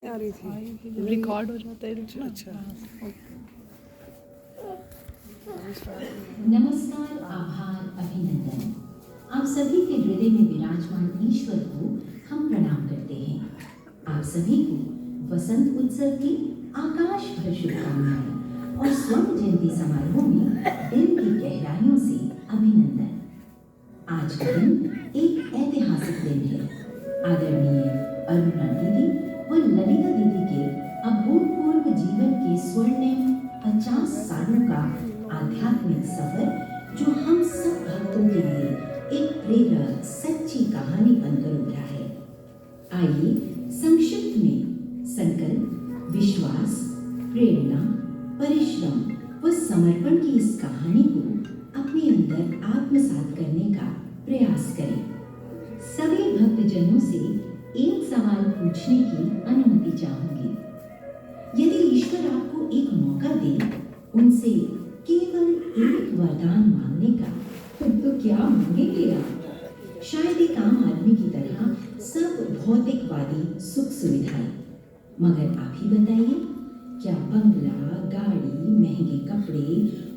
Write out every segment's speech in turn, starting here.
आ रही थी। रिकॉर्ड हो जाता है ना। अच्छा। नमस्कार, आभार, अभिनंदन। आप सभी के हृदय में विराजमान ईश्वर को हम प्रणाम करते हैं। आप सभी को वसंत उत्सव की आकाश भर शुभकामनाएं और स्वर्ण जयंती समारोह में दिल की गहराइयों से अभिनंदन। आज का दिन एक ऐतिहासिक दिन है। आदरणीय अरुणा दीदी व ललिता दीदी के अभूतपूर्व जीवन के स्वर्णिम 50 सालों का आध्यात्मिक सफर जो हम सब भक्तों के लिए एक प्रेरक सच्ची कहानी बनकर उभरा है। आइए संक्षिप्त में संकल्प, विश्वास, प्रेरणा, परिश्रम व समर्पण की इस कहानी को अपने अंदर आत्मसात करने का प्रयास करें। सभी भक्तजनों से एक सवाल पूछने की अनुमति चाहूंगी। यदि ईश्वर आपको एक मौका दे उनसे केवल एक वरदान मांगने का, तो क्या मांगेंगे आप? शायद एक आम आदमी की तरह सब भौतिकवादी सुख सुविधाएं, मगर आप ही बताइए, क्या बंगला, गाड़ी, महंगे कपड़े,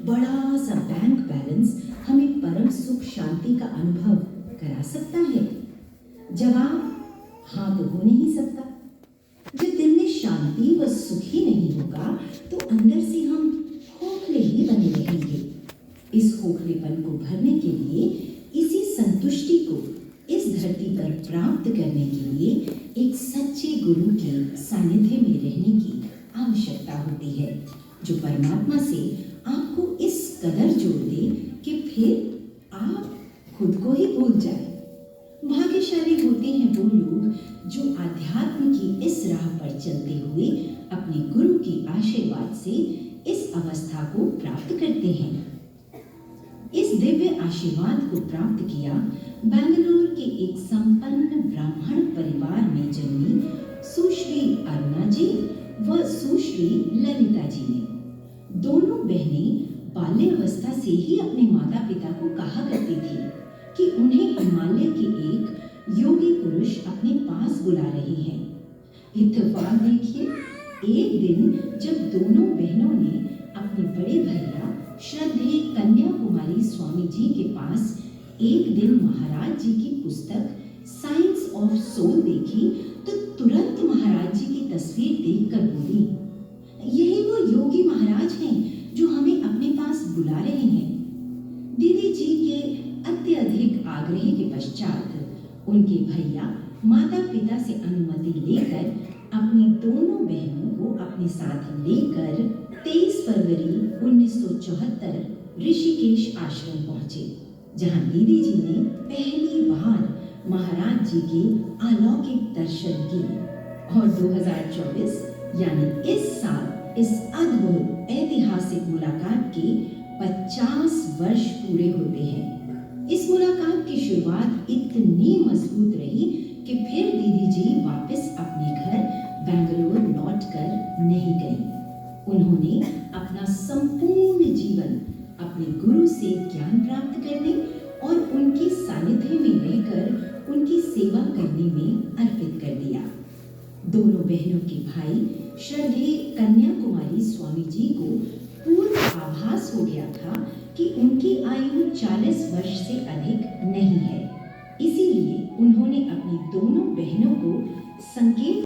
बड़ा सा बैंक बैलेंस हमें परम सुख शांति का अनुभव करा सकता है? जवाब हाँ तो हो नहीं सकता। जब दिल में शांति व सुख ही नहीं होगा तो अंदर से हम खोखले ही बने रहेंगे। इस खोखलेपन को भरने के लिए, इसी संतुष्टि को इस धरती पर प्राप्त करने के लिए एक सच्चे गुरु के सानिध्य में रहने की आवश्यकता होती है, जो परमात्मा से आपको इस कदर जोड़ दे कि फिर आप खुद को ही भूल जाए। भाग्यशाली होते हैं वो लोग जो आध्यात्म की इस राह पर चलते हुए अपने गुरु के आशीर्वाद से इस अवस्था को प्राप्त करते हैं। इस दिव्य आशीर्वाद को प्राप्त किया बेंगलुरु के एक संपन्न ब्राह्मण परिवार में जन्मी सुश्री अरुणा जी व सुश्री ललिता जी ने। दोनों बहनें बाल्यावस्था से ही अपने माता पिता को कहा करती थी कि उन्हें हिमालय के एक योगी पुरुष अपने पास बुला रहे हैं। इत्तेफाक देखिए, एक दिन जब दोनों बहनों ने अपने बड़े भैया श्रद्धेय कन्याकुमारी स्वामी जी के पास एक दिन महाराज जी की पुस्तक साइंस ऑफ सोल देखी, तो तुरंत महाराज जी की तस्वीर देखकर बोली, यही वो योगी महाराज हैं जो हमें अपने पास बुला रहे हैं। दीदी जी के अत्यधिक आग्रह के पश्चात उनके भैया माता पिता से अनुमति लेकर अपनी दोनों बहनों को अपने साथ लेकर 23 फरवरी 1974 ऋषिकेश आश्रम पहुंचे, जहां दीदी जी ने पहली बार महाराज जी के अलौकिक दर्शन किए। और 2024 यानी इस साल इस अद्भुत ऐतिहासिक मुलाकात के 50 वर्ष पूरे होते हैं। इस मुलाकात की शुरुआत इतनी मजबूत रही कि फिर दीदी जी वापस अपने घर बेंगलुरु लौटकर नहीं गई। उन्होंने अपना संपूर्ण जीवन अपने गुरु से ज्ञान प्राप्त करने और उनकी सानिध्य में रहकर उनकी सेवा करने में अर्पित कर दिया। दोनों बहनों के भाई श्रद्धेय कन्याकुमारी स्वामी जी को पूर्व आभास हो गया था कि उनकी आयु 40 वर्ष से अधिक नहीं है। इसीलिए उन्होंने अपनी दोनों बहनों को संकेत